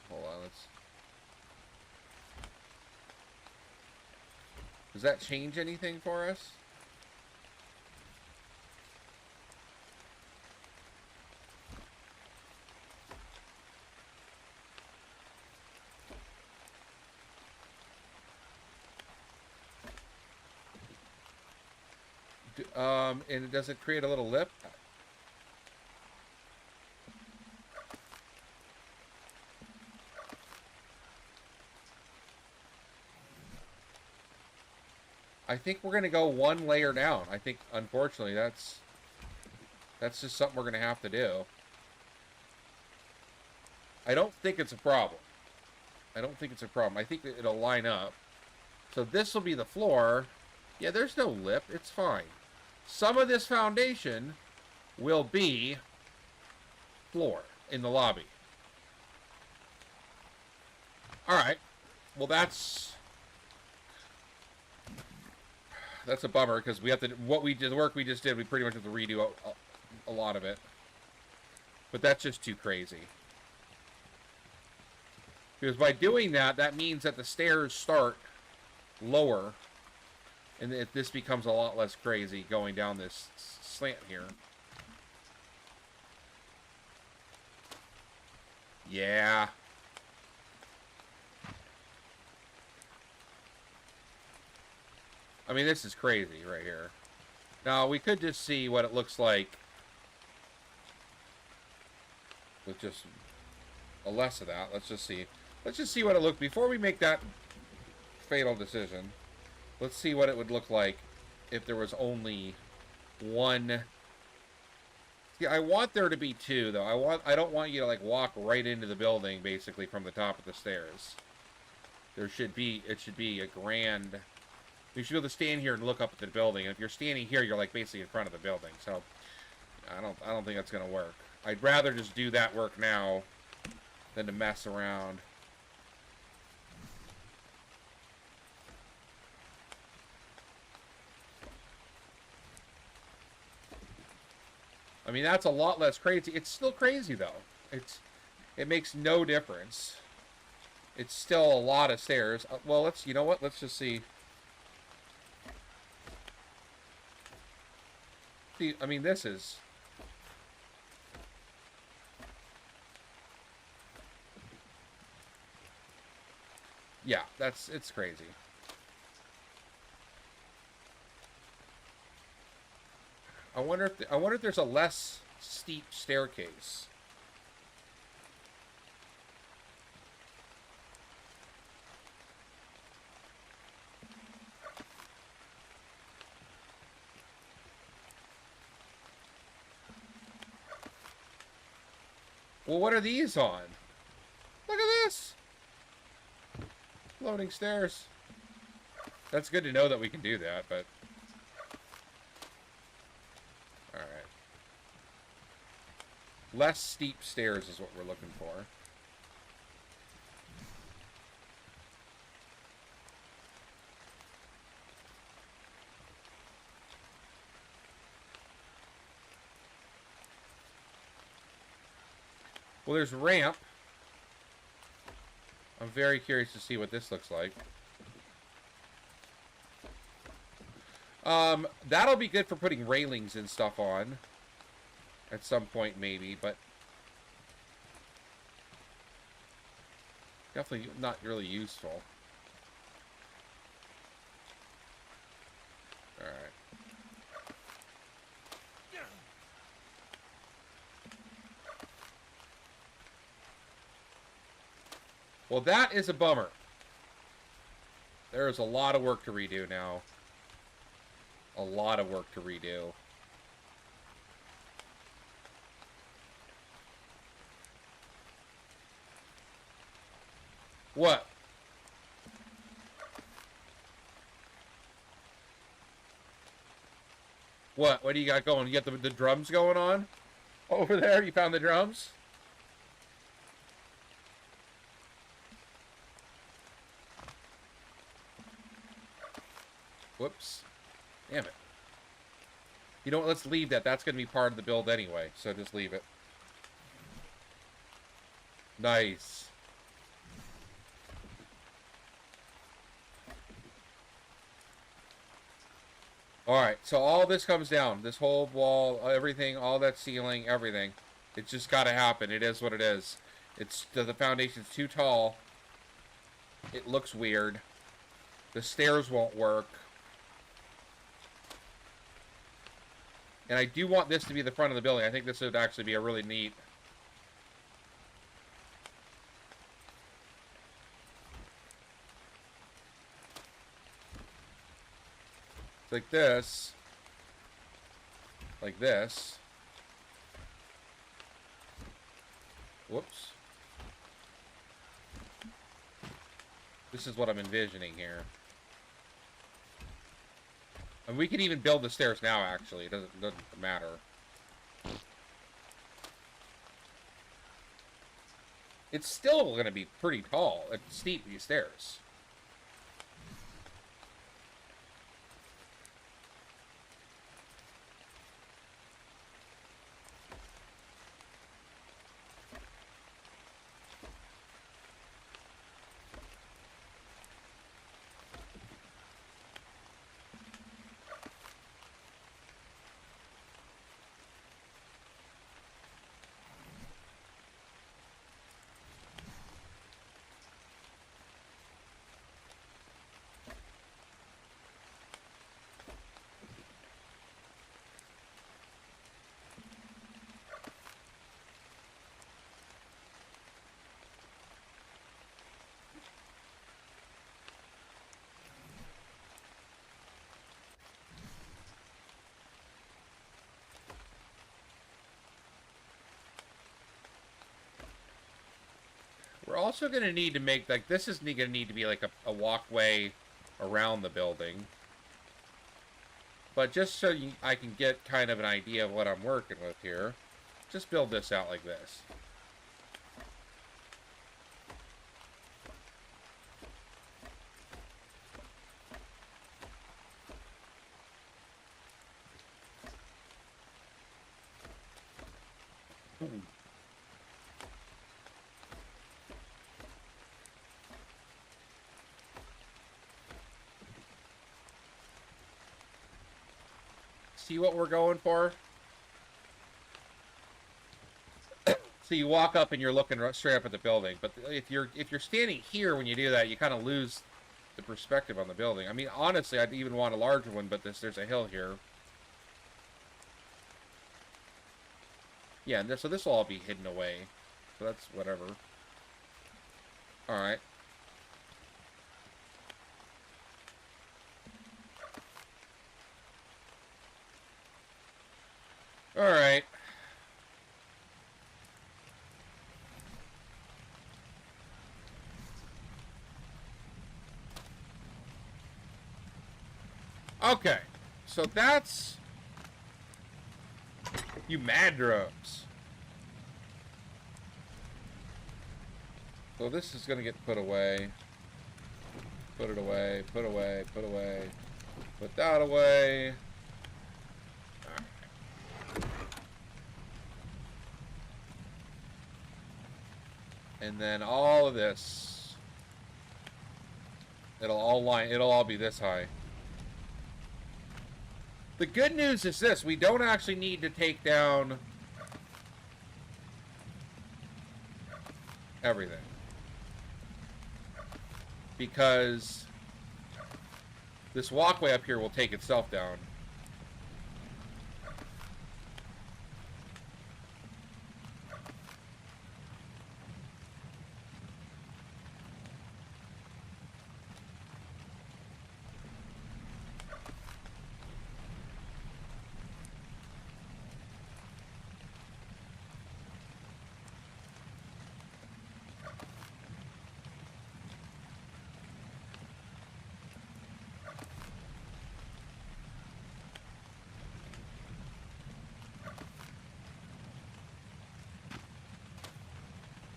Speaker 1: Hold on, does that change anything for us? And does it create a little lip? I think we're going to go one layer down. I think, unfortunately, that's just something we're going to have to do. I don't think it's a problem. I don't think it's a problem. I think that it'll line up. So this will be the floor. Yeah, there's no lip. It's fine. Some of this foundation will be floor in the lobby. All right. Well, that's a bummer because we have to. The work we just did, we pretty much have to redo a lot of it. But that's just too crazy. Because by doing that, that means that the stairs start lower. And if this becomes a lot less crazy going down this slant here. Yeah. I mean, this is crazy right here. Now, we could just see what it looks like with just a less of that. Let's just see. Let's just see what it looks before we make that fatal decision. Let's see what it would look like if there was only one. See, I want there to be two, though. I don't want you to, like, walk right into the building, basically, from the top of the stairs. It should be a grand. You should be able to stand here and look up at the building. And if you're standing here, you're, like, basically in front of the building. So, I don't think that's going to work. I'd rather just do that work now than to mess around. I mean, that's a lot less crazy. It's still crazy, though. It makes no difference. It's still a lot of stairs. Well, you know what? Let's just see. See, I mean, this is... Yeah, it's crazy. I wonder if there's a less steep staircase. Well, what are these on? Look at this! Floating stairs. That's good to know that we can do that, but... Alright. Less steep stairs is what we're looking for. Well, there's ramp. I'm very curious to see what this looks like. That'll be good for putting railings and stuff on. At some point, maybe, but... Definitely not really useful. Alright. Well, that is a bummer. There is a lot of work to redo now. A lot of work to redo. What? What? What do you got going? You got the drums going on? Over there? You found the drums? Whoops. Damn it. You know what? Let's leave that. That's going to be part of the build anyway, so just leave it. Nice. Alright, so all this comes down. This whole wall, everything, all that ceiling, everything. It's just got to happen. It is what it is. The foundation's too tall. It looks weird. The stairs won't work. And I do want this to be the front of the building. I think this would actually be a really neat... Like this. Like this. Whoops. This is what I'm envisioning here. And we can even build the stairs now, actually. It doesn't matter. It's still going to be pretty tall. It's steep, these stairs. We're also going to need to make, like, this is going to need to be like a walkway around the building. But just so I can get kind of an idea of what I'm working with here, just build this out like this. See what we're going for? So you walk up and you're looking straight up at the building, but if you're standing here when you do that, you kind of lose the perspective on the building. I mean, honestly, I'd even want a larger one, but there's a hill here. Yeah, so this will all be hidden away. So that's whatever. Alright. Alright. Okay. So that's... You mad drones. So this is going to get put away. Put it away, put away, put away. Put that away. And then all of this. It'll all be this high. The good news is this, we don't actually need to take down everything. Because this walkway up here will take itself down.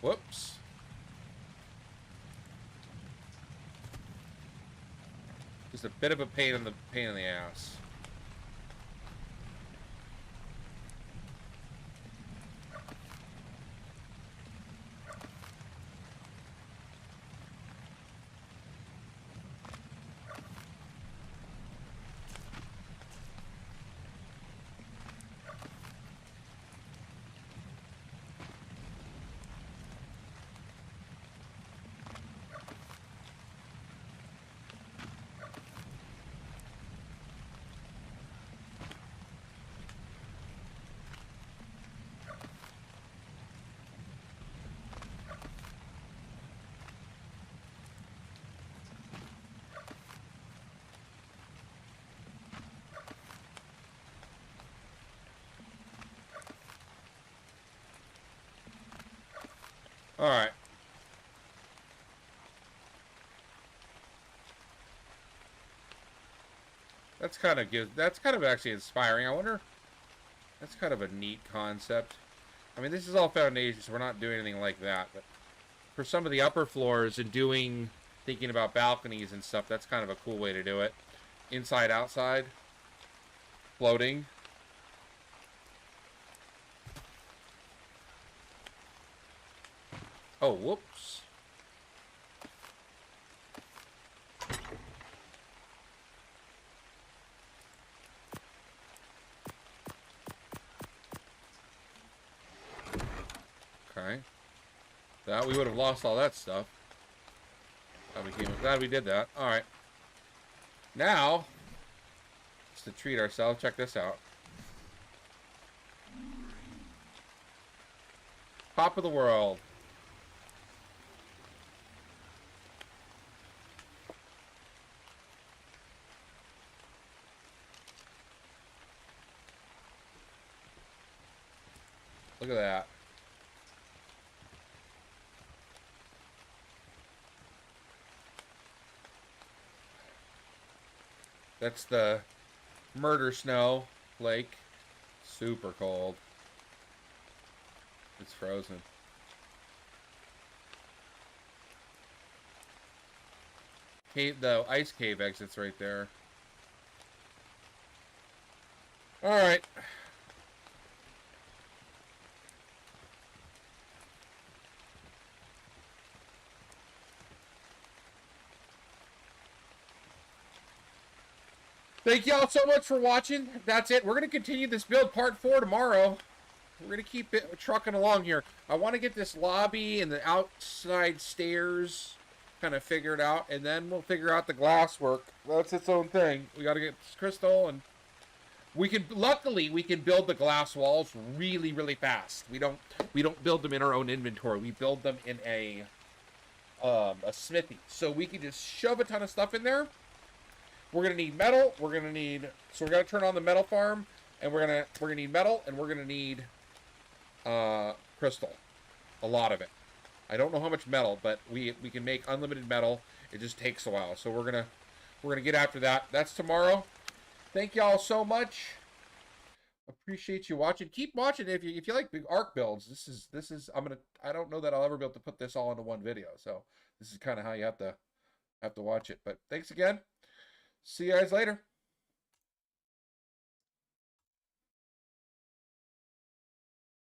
Speaker 1: Whoops. Just a bit of a pain in the ass. All right. That's kind of good. That's kind of actually inspiring. I wonder. That's kind of a neat concept. I mean, this is all foundation, so we're not doing anything like that. But for some of the upper floors and thinking about balconies and stuff, that's kind of a cool way to do it. Inside, outside, floating. Oh, whoops. Okay. That we would have lost all that stuff. Glad we did that. Alright. Now, just to treat ourselves, check this out. Top of the world. Look at that. That's the murder snow lake. Super cold. It's frozen. The ice cave exits right there. Alright. Thank y'all so much for watching. That's it. We're going to continue this build part 4 tomorrow. We're going to keep it trucking along here. I want to get this lobby and the outside stairs kind of figured out, and then we'll figure out the glass work. That's its own thing. We got to get this crystal, and we can, luckily, we can build the glass walls really, really fast. We don't build them in our own inventory. We build them in a smithy. So we can just shove a ton of stuff in there. We're gonna need metal. We're gonna need, so we're gonna turn on the metal farm, and we're gonna need metal, and we're gonna need crystal, a lot of it. I don't know how much metal, but we can make unlimited metal. It just takes a while, so we're gonna get after that. That's tomorrow. Thank y'all so much. Appreciate you watching. Keep watching if you like big ARK builds. This is I don't know that I'll ever be able to put this all into one video, so this is kind of how you have to watch it. But thanks again. See you guys later.